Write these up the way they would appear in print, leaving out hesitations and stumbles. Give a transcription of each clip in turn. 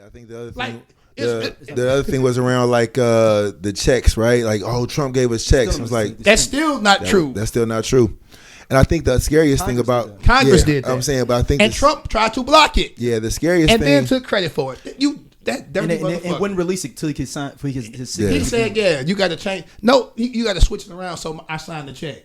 Yeah, I think the other Like, thing. The other thing was around like the checks, right? Like, oh, Trump gave us checks. It was like that's still not true. That's still not true. And I think the scariest thing about Congress did that. I'm saying, but I think and Trump tried to block it. Yeah, the scariest and thing, then took credit for it. That dirty motherfucker. And wouldn't release it till he could sign for his signature. He said, "Yeah, you got to change. No, you got to switch it around." So I signed the check.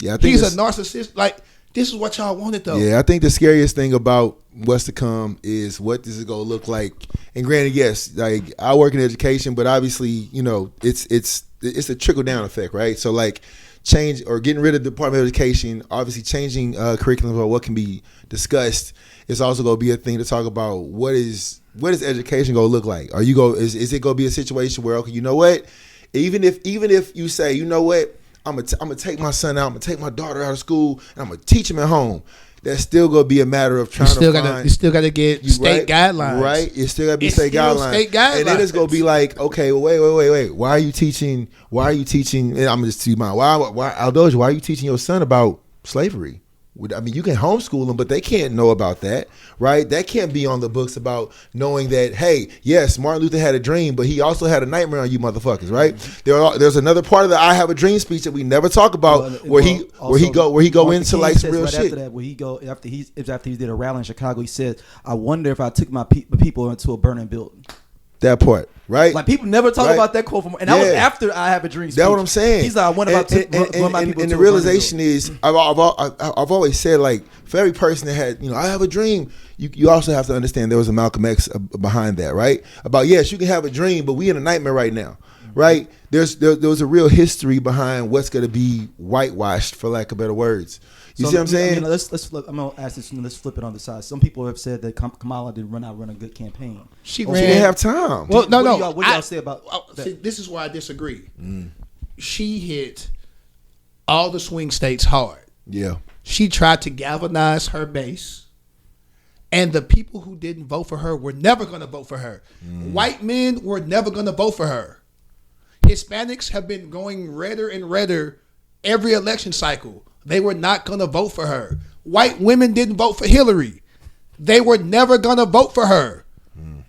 Yeah, I think he's a narcissist. Like, this is what y'all wanted, though. Yeah, I think the scariest thing about what's to come is what this is going to look like. And granted, yes, like I work in education, but obviously, you know, it's a trickle down effect, right? So like change or getting rid of the Department of Education, obviously changing curriculum or what can be discussed is also going to be a thing to talk about. What is education going to look like? Are you go is it going to be a situation where, okay, you know what? Even if you say, you know what, I'm gonna take my son out, I'm gonna take my daughter out of school, and I'm gonna teach them at home. That's still gonna be a matter of trying to find. You still gotta get state guidelines, right? It still gotta be state guidelines. And then it's gonna be like, okay, well, wait. Why are you teaching? And I'm gonna just tell you mine. Why Aldoja? Why are you teaching your son about slavery? I mean, you can homeschool them, but they can't know about that, right? That can't be on the books about knowing that, hey, yes, Martin Luther had a dream, but he also had a nightmare on you motherfuckers, right? Mm-hmm. There's another part of the I Have a Dream speech that we never talk about where he go into like some real shit. After that, where he go after he did a rally in Chicago, he said, "I wonder if I took my people into a burning building." That part, right? Like people never talk about that quote and that was after I Have a Dream speech. That's what I'm saying. He's like, I wonder if I took my people. And the realization is, I've always said, like, for every person that had, you know, I have a dream, you also have to understand there was a Malcolm X behind that, right? About, yes, you can have a dream, but we in a nightmare right now, right? There was a real history behind what's going to be whitewashed, for lack of better words. You see what I'm saying? I mean, let's flip. I'm gonna ask this. Let's flip it on the side. Some people have said that Kamala didn't run a good campaign. She didn't have time. Well, what do y'all say about that? See, this is where I disagree. She hit all the swing states hard. Yeah. She tried to galvanize her base, and the people who didn't vote for her were never going to vote for her. White men were never going to vote for her. Hispanics have been going redder and redder every election cycle. They were not going to vote for her. White women didn't vote for Hillary. They were never going to vote for her.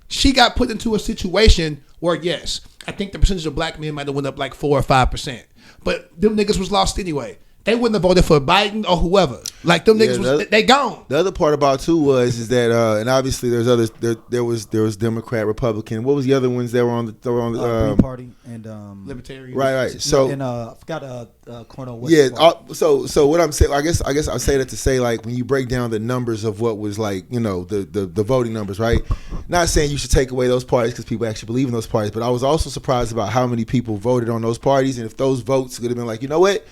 She got put into a situation where, yes, I think the percentage of black men might have went up like 4 or 5%. But them niggas was lost anyway. They wouldn't have voted for Biden or whoever. Like them niggas they gone. The other part about too is that and obviously there's others. There was Democrat, Republican. What was the other ones that were on the Green Party and Libertarian. Right. So and I forgot Cornel West. Yeah. So what I'm saying, I guess I'll say that to say, like, when you break down the numbers of what was, like, you know, the voting numbers, right? Not saying you should take away those parties because people actually believe in those parties, but I was also surprised about how many people voted on those parties, and if those votes would have been like, you know what.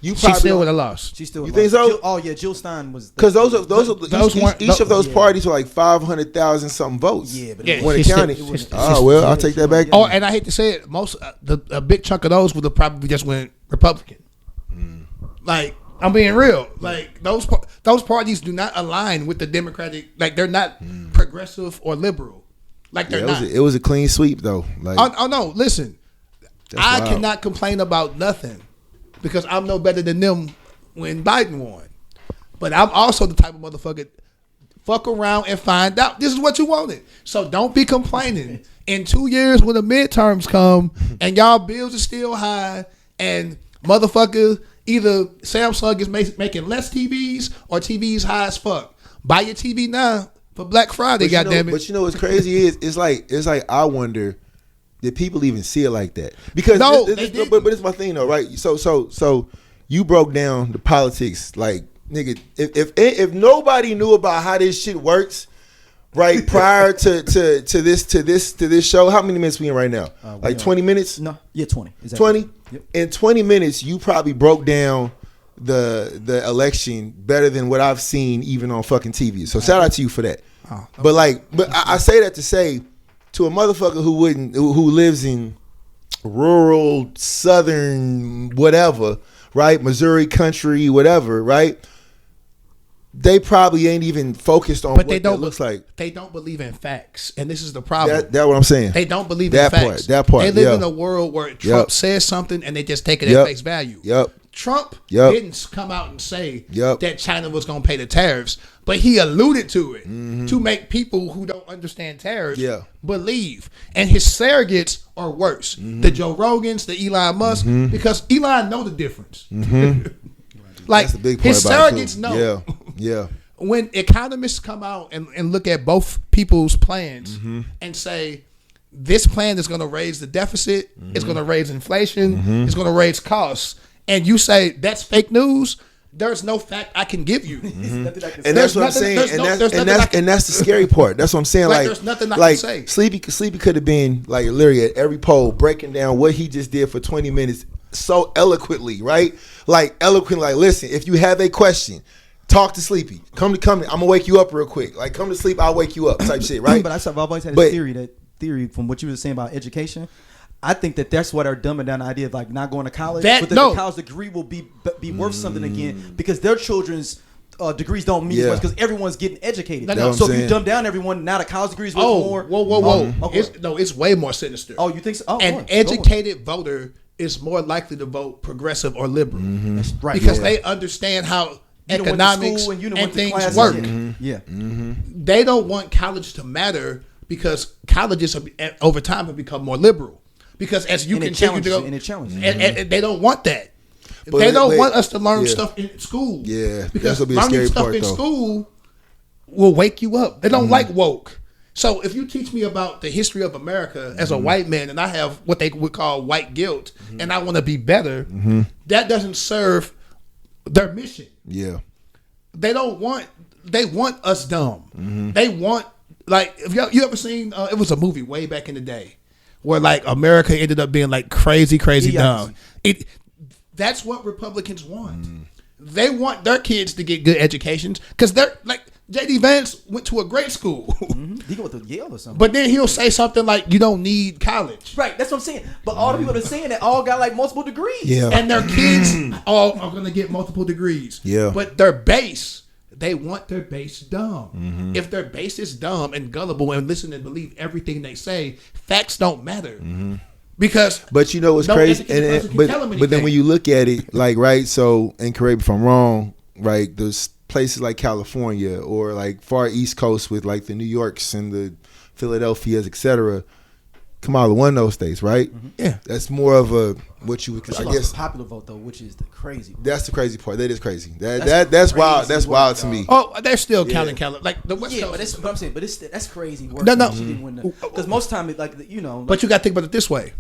She still would have lost. She still. You think so? Jill Stein was. Because each of those parties were like 500,000 something votes. Yeah, but when it counted. Well, I'll take that back. Oh, and I hate to say it, a big chunk of those would have probably just went Republican. Like, I'm being real. Like those parties do not align with the Democratic. Like, they're not progressive or liberal. Like, they're not. It was a clean sweep though. Like, oh no, listen, I cannot complain about nothing. Because I'm no better than them when Biden won. But I'm also the type of motherfucker, fuck around and find out this is what you wanted. So don't be complaining. In 2 years when the midterms come and y'all bills are still high and motherfucker, either Samsung is making less TVs or TVs high as fuck. Buy your TV now for Black Friday, goddammit. But you know what's crazy is it's like I wonder, did people even see it like that? Because but it's my thing though, right? So you broke down the politics, like, nigga. If nobody knew about how this shit works, right, prior to this show, how many minutes we in right now? Like 20 minutes? No, yeah, 20. Exactly. 20. Yep. In 20 minutes, you probably broke down the election better than what I've seen even on fucking TV. So shout out to you for that. Oh, okay. But I say that to say, to a motherfucker who lives in rural, southern, whatever, right? Missouri country, whatever, right? They probably ain't even focused on what that looks like. They don't believe in facts, and this is the problem. That's what I'm saying. They don't believe in facts. That part. They live in a world where Trump says something, and they just take it at face value. Yep. Trump Yep. didn't come out and say Yep. that China was going to pay the tariffs, but he alluded to it to make people who don't understand tariffs believe. And his surrogates are worse. The Joe Rogans, the Elon Musk, because Elon know the difference. Like, That's the big part his about it, surrogates too. know. Yeah. When economists come out and look at both people's plans and say, this plan is going to raise the deficit, it's going to raise inflation, it's going to raise costs, and you say that's fake news, there's no fact I can give you. And that's what I'm saying. And that's the scary part. That's what I'm saying. Like, there's nothing I can say. Sleepy could have been like literally at every poll breaking down what he just did for 20 minutes so eloquently, right? Like eloquently, like, listen, if you have a question, talk to Sleepy. Come. I'm gonna wake you up real quick. Like, come to sleep, I'll wake you up. Type shit, right? But I've always had a theory from what you were saying about education. I think that's why they're dumbing down the idea of like not going to college. But the college degree will be worth something again because their children's degrees don't mean as much because everyone's getting educated. So if you dumb down everyone, now the college degree is worth more. Whoa. It's way more sinister. Oh, you think so? An educated voter is more likely to vote progressive or liberal. That's right. Because they understand how economics and things work. They don't want college to matter because colleges over time have become more liberal. Because as you continue to go, and they don't want that. They don't want us to learn stuff in school. Yeah, because that'll be a scary learning stuff part, in though. school will wake you up. They don't like woke. So if you teach me about the history of America as a white man, and I have what they would call white guilt, and I want to be better, that doesn't serve their mission. Yeah, they want us dumb. They want, like, if you ever seen? It was a movie way back in the day where like America ended up being like crazy dumb. That's what Republicans want. They want their kids to get good educations because they're like J.D. Vance went to a great school. He went to Yale or something. But then he'll say something like, "You don't need college." Right, that's what I'm saying. But all the people that are saying that all got like multiple degrees. Yeah, and their kids all are going to get multiple degrees. Yeah, but their base. They want their base dumb. If their base is dumb and gullible and listen and believe everything they say, facts don't matter. Because but you know what's crazy, but then when you look at it, like, right, so, and correct me if I'm wrong, right, there's places like California or like far East Coast with like the New Yorks and the Philadelphias, etc. Kamala won those states, right? Yeah, that's more of a what you would, I guess, the popular vote though, which is the crazy part. That's the crazy part. That is crazy. That's wild. That's wild to me. Oh, they're still counting like the West Coast. But that's what I'm saying. But that's crazy work. No. Because most time, like. But you got to think about it this way.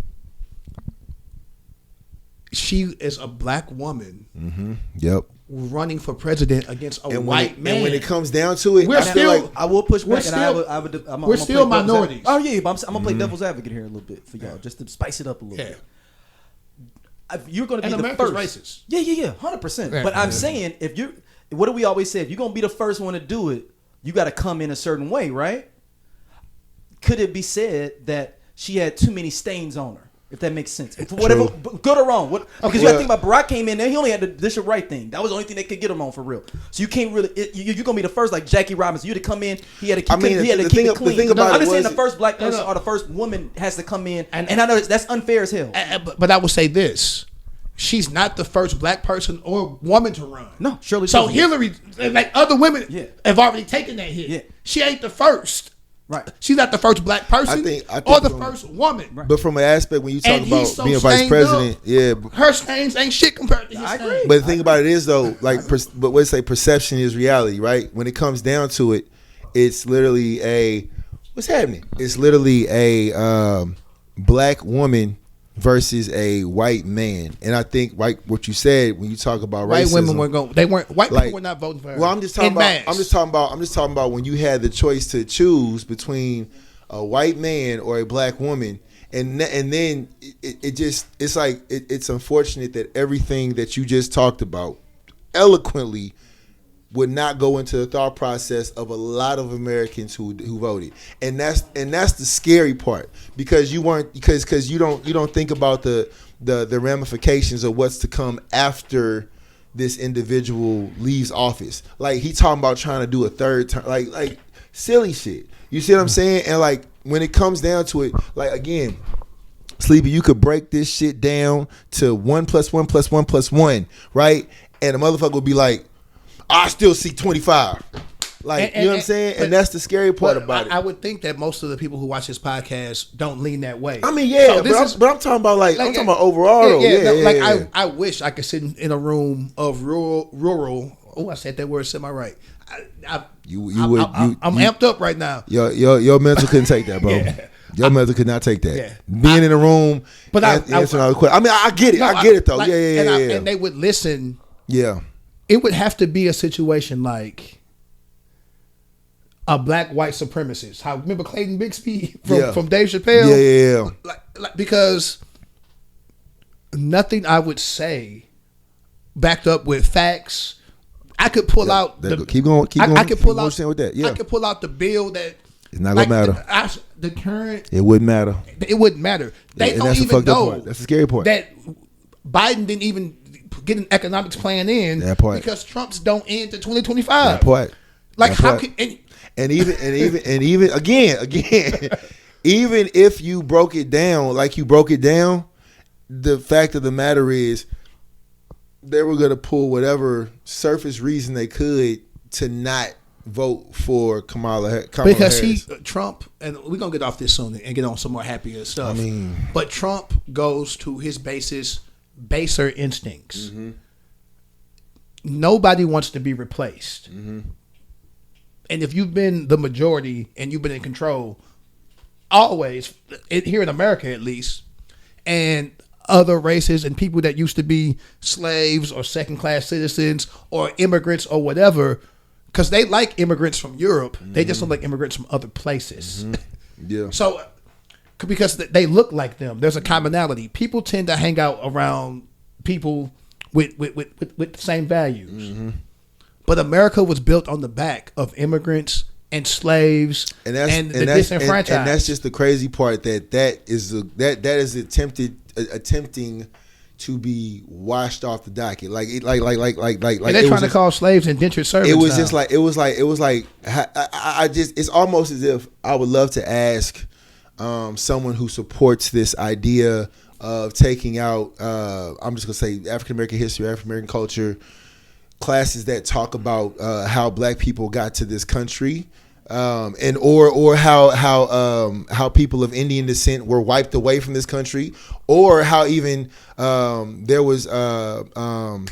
She is a black woman. Yep. Running for president against a white man. And when it comes down to it, I will push back. We're still minorities. Oh yeah, but I'm gonna play devil's advocate here a little bit for y'all, just to spice it up a little bit. You're going to be the first. Racist. Yeah, 100%. But I'm saying, what do we always say? If you're going to be the first one to do it, you got to come in a certain way, right? Could it be said that she had too many stains on her? If that makes sense. Whatever, good or wrong. Because you got to think about Barack came in there, he only had the this or right thing. That was the only thing that could get him on for real. So you can't really, you're going to be the first, like Jackie Robinson. You had to come in, he had to keep it clean. I'm just saying the first black person or the first woman has to come in. And I know that's unfair as hell. But I will say this. She's not the first black person or woman to run. No, surely. So Hillary, like other women, have already taken that hit. Yeah. She ain't the first. Right. She's not the first black person or the first woman. Right. But from an aspect when you talk about being vice president, her stains ain't shit compared to his stains. But the thing about it is though, like, but what say perception is reality, right? When it comes down to it, it's literally what's happening? It's literally a black woman versus a white man, and I think what you said when you talk about white racism, women weren't going. They weren't. White people were not voting for her. Well, I'm just talking about when you had the choice to choose between a white man or a black woman, and then it's unfortunate that everything that you just talked about eloquently would not go into the thought process of a lot of Americans who voted, and that's the scary part because you don't think about the ramifications of what's to come after this individual leaves office. Like he talking about trying to do a third term, like silly shit. You see what I'm saying? And like when it comes down to it, like again, Sleepy, you could break this shit down to 1 + 1 + 1 + 1, right? And the motherfucker would be like, I still see 25. Like, you know what I'm saying? And that's the scary part about it. I would think that most of the people who watch this podcast don't lean that way. I mean, yeah, so but I'm talking about I'm talking about overall though. Yeah. I wish I could sit in a room of rural. Oh, I said that word semi-right. I'm amped up right now. Your mental couldn't take that, bro. Yeah. Your mental could not take that. Yeah. Being in a room, but answering all the questions. I mean, I get it. I get it though. Like, yeah. And they would listen. Yeah. It would have to be a situation like a black white supremacist. Remember Clayton Bixby from Dave Chappelle? Yeah. Like, because nothing I would say backed up with facts. I could pull out keep going. I could pull out with that. Yeah. I could pull out the bill that it's not gonna matter. The current. It wouldn't matter. It wouldn't matter. They don't even know. That's the scary part. That Biden didn't even get an economics plan in that part. Because Trump's don't end to 2025. That part. Like that how part. And even again, even if you broke it down like you broke it down, the fact of the matter is they were gonna pull whatever surface reason they could to not vote for Kamala because Harris. Trump, and we're gonna get off this soon and get on some more happier stuff. I mean, but Trump goes to his baser instincts. Mm-hmm. Nobody wants to be replaced. Mm-hmm. And if you've been the majority and you've been in control, always, here in America at least, and other races and people that used to be slaves or second-class citizens or immigrants or whatever, because they like immigrants from Europe, mm-hmm. they just don't like immigrants from other places. Mm-hmm. Yeah. So, because they look like them, there's a commonality. People tend to hang out around people with the same values. Mm-hmm. But America was built on the back of immigrants and slaves and the disenfranchised. And that's just the crazy part that is attempting to be washed off the docket. And they're trying to call slaves indentured servants. It was just like it's almost as if I would love to ask someone who supports this idea of taking out I'm just gonna say African American history, African American culture, classes that talk about how black people got to this country, and or how people of Indian descent were wiped away from this country, or how even there was a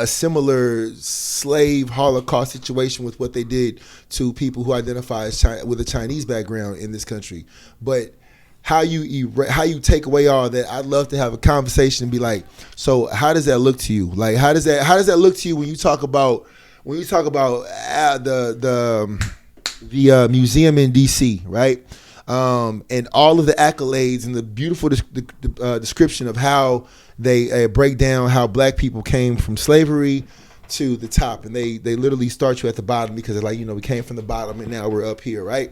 similar slave Holocaust situation with what they did to people who identify as with a Chinese background in this country. But how you take away all that, I'd love to have a conversation and be like, so how does that look to you? Like, how does that look to you when you talk about the museum in DC, right? And all of the accolades and the beautiful description of how they break down how black people came from slavery to the top, and they literally start you at the bottom because they're like, we came from the bottom and now we're up here, right?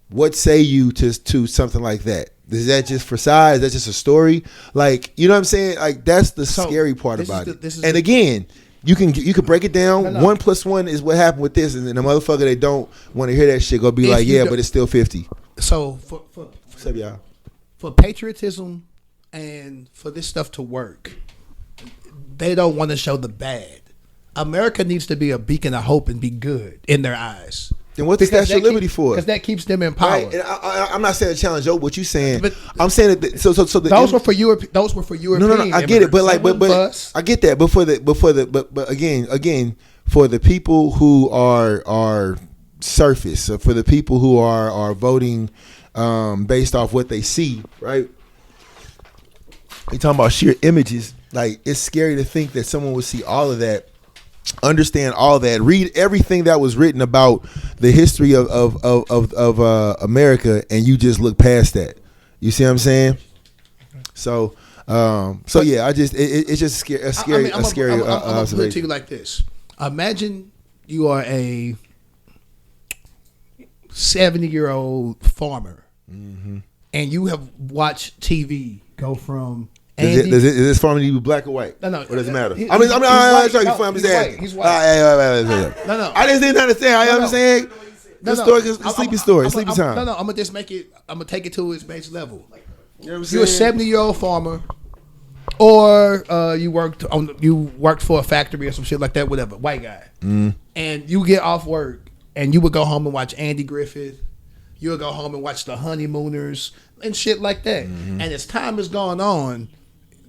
What say you to something like that? Is that just for size? Is that just a story? Like, you know what I'm saying? Like, that's the scary part about it. And again, you can break it down. No. 1 + 1 is what happened with this, and then the motherfucker that don't want to hear that shit gonna be like, yeah, but it's still 50. So What's up, y'all? For patriotism and for this stuff to work, they don't want to show the bad. America needs to be a beacon of hope and be good in their eyes. Then what's the Statue of Liberty for? Because that keeps them in power. Right? And I'm not saying to challenge what you're saying. But I'm saying that those were for Europe. Those were for European. No, I get it. But I get that. But again, for the people who are surface, so for the people who are voting based off what they see, right? You're talking about sheer images. Like, it's scary to think that someone would see all of that, understand all that, read everything that was written about the history of America, and you just look past that. You see what I'm saying? So yeah, it's just a scary observation. I'm gonna put it to you like this: imagine you are a 70-year-old farmer, mm-hmm. and you have watched TV go from. Is this farming need to be black or white? No. What does it matter? He's I'm just white. saying. He's white. No. I didn't say nothing to say. I'm saying. Sleepy story. Sleepy time. No, I'm gonna just make it. I'm gonna take it to its base level. You know what I'm You're a saying? 70-year-old farmer, or you worked for a factory or some shit like that. Whatever, white guy, and you get off work and you would go home and watch Andy Griffith. You would go home and watch The Honeymooners and shit like that. And as time has gone on,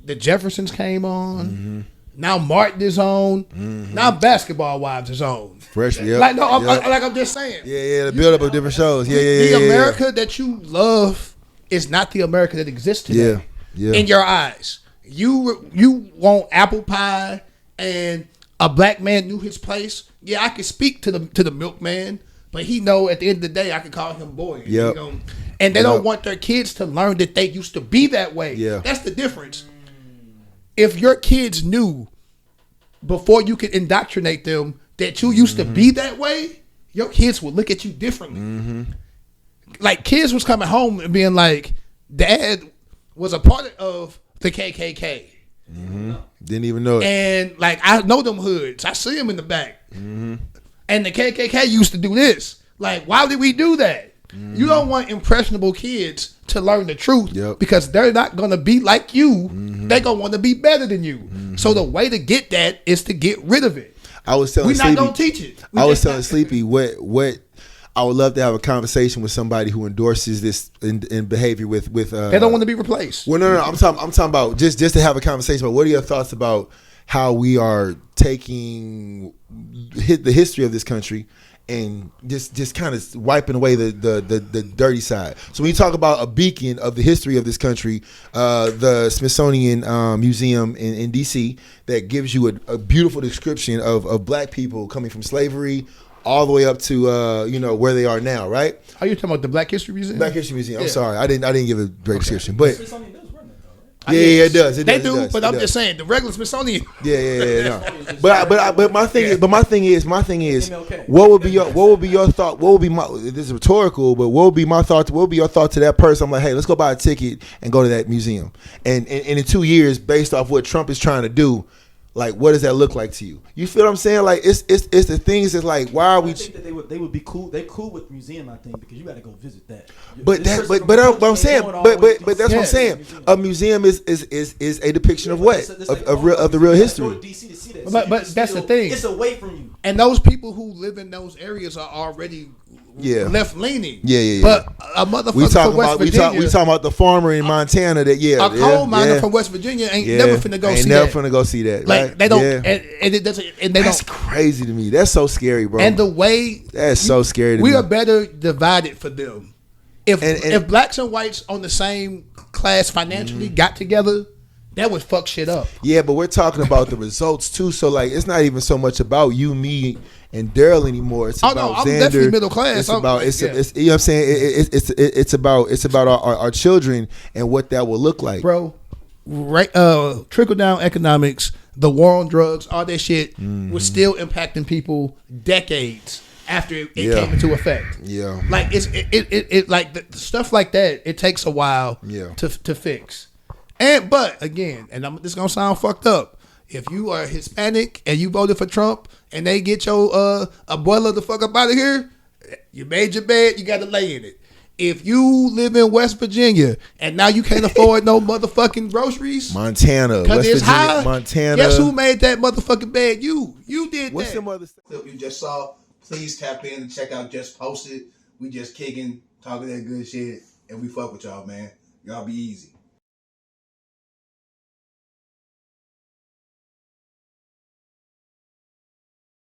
the Jeffersons came on. Now Martin is on. Now Basketball Wives is on. Fresh, yeah. Like no, I'm just saying. Yeah, the build up of different shows. Yeah. The America that you love is not the America that exists today. Yeah. In your eyes, you want apple pie and a black man knew his place. Yeah, I can speak to the milkman, but he know at the end of the day I can call him boy. Yeah. And they don't want their kids to learn that they used to be that way. Yeah. That's the difference. If your kids knew before you could indoctrinate them that you used to be that way, your kids would look at you differently. Like kids was coming home and being like, Dad was a part of the KKK. Didn't even know it. And like I know them hoods. I see them in the back. And the KKK used to do this. Like, why did we do that? You don't want impressionable kids to learn the truth because they're not going to be like you. They're going to want to be better than you. So the way to get that is to get rid of it. I was telling We're Sleepy, not going to teach it. I was telling Sleepy what I would love to have a conversation with somebody who endorses this in behavior with they don't want to be replaced. Well, no. I'm talking about just to have a conversation about what are your thoughts about how we are taking the history of this country and just kind of wiping away the dirty side. So when you talk about a beacon of the history of this country, the Smithsonian Museum in DC that gives you a beautiful description of black people coming from slavery all the way up to where they are now, right? Are you talking about the Black History Museum? Black History Museum. I'm sorry, I didn't give a great description, but Yeah, it does. They do, but I'm just saying the regular Smithsonian. Yeah. No. But my thing is, what would be your thought? What would be my? This is rhetorical, but what would be my thought? What would be your thought to that person? I'm like, hey, let's go buy a ticket and go to that museum. And in 2 years, based off what Trump is trying to do, like, what does that look like to you? You feel what I'm saying? Like, it's the things that's like, why are we? I think that they would be cool. They're cool with museum, I think, because you got to go visit that. But that's what I'm saying. A museum is a depiction of what of the real history. But that's the thing. It's away from you. And those people who live in those areas are already left leaning. Yeah. But a motherfucker from West Virginia, we talking about the farmer in Montana that a coal miner from West Virginia ain't never finna go see that. Never finna go see that. Like right? they don't, and it doesn't. And they That's don't. crazy to me. That's so scary, bro. And the way that's so scary to me. We are better divided for them. If blacks and whites on the same class financially got together, that would fuck shit up. Yeah, but we're talking about the results too. So like, it's not even so much about you, me, and Daryl anymore. It's about I'm Xander. definitely middle class. It's about it's you know what I'm saying. It's about our children and what that will look like, bro. Right, trickle down economics, the war on drugs, all that shit was still impacting people decades after it came into effect. Yeah, like it like the stuff like that. It takes a while. To fix. But again, and this gonna sound fucked up. If you are Hispanic and you voted for Trump and they get your abuela the fuck up out of here, you made your bed, you got to lay in it. If you live in West Virginia and now you can't afford no motherfucking groceries, Montana, because it's Virginia, high. Montana. Guess who made that motherfucking bed? You did What's that. them other Clip you just saw. Please tap in and check out Just Posted. We just kicking, talking that good shit, and we fuck with y'all, man. Y'all be easy.